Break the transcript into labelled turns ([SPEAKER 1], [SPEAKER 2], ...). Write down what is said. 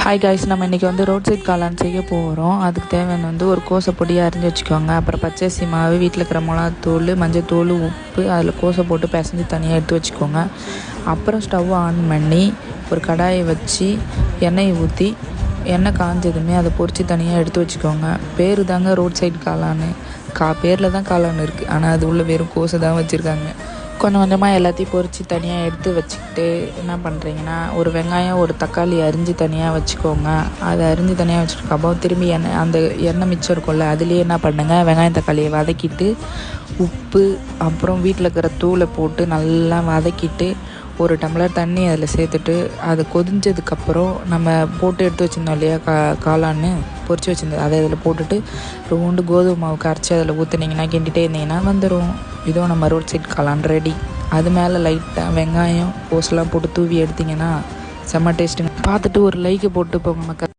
[SPEAKER 1] Hi guys, நம்ம இன்றைக்கி road side காளான் செய்ய போகிறோம். அதுக்கு தேவையான ஒரு கோசை பொடியாக அரிஞ்சு வச்சுக்கோங்க. அப்புறம் பச்சரிசி மாவு, வீட்டில் இருக்கிற மிளகாத்தூள், மஞ்சத்தூள், உப்பு, அதில் கோசை போட்டு பிசைஞ்சு தனியாக எடுத்து வச்சுக்கோங்க. அப்புறம் ஸ்டவ் ஆன் பண்ணி ஒரு கடாயை வச்சு எண்ணெயை ஊற்றி எண்ணெய் காஞ்சதுமே அதை பொரித்து தனியாக எடுத்து வச்சுக்கோங்க. பேர் தாங்க ரோட் சைடு காளான். பேரில் தான் காளான் இருக்குது, ஆனால் அது உள்ள வெறும் கோசை தான் வச்சுருக்காங்க. கொஞ்சம் கொஞ்சமாக எல்லாத்தையும் பொரித்து தனியாக எடுத்து வச்சுக்கிட்டு என்ன பண்ணுறீங்கன்னா, ஒரு வெங்காயம், ஒரு தக்காளி அரிஞ்சு தனியாக வச்சுக்கோங்க. அதை அரிஞ்சு தனியாக வச்சுருக்கப்போ திரும்பி அந்த எண்ணெய் மிச்சம் இருக்கும்ல, அதுலேயே என்ன பண்ணுங்கள், வெங்காயம் தக்காளியை வதக்கிட்டு உப்பு அப்புறம் வீட்டில் இருக்கிற தூளை போட்டு நல்லா வதக்கிட்டு ஒரு டம்ளர் தண்ணி அதில் சேர்த்துட்டு அது கொதிஞ்சதுக்கப்புறம் நம்ம போட்டு எடுத்து வச்சுருந்தோம் இல்லையா காளான்னு பொரிச்சு வச்சுருந்தது, அதை அதில் போட்டுட்டு ரொண்டு கோதுமை மாவு கரைச்சி அதில் ஊற்றுனீங்கன்னா கிண்டிகிட்டே இருந்தீங்கன்னா வந்துடும். இதுவும் நம்ம ரோட் சைட் காளான் ரெடி. அது மேலே லைட்டாக வெங்காயம் கோஸ்லாம் போட்டு தூவி எடுத்திங்கன்னா செம்ம டேஸ்ட்டுங்க. பார்த்துட்டு ஒரு லைக்கை போட்டு போங்க மக்கள்.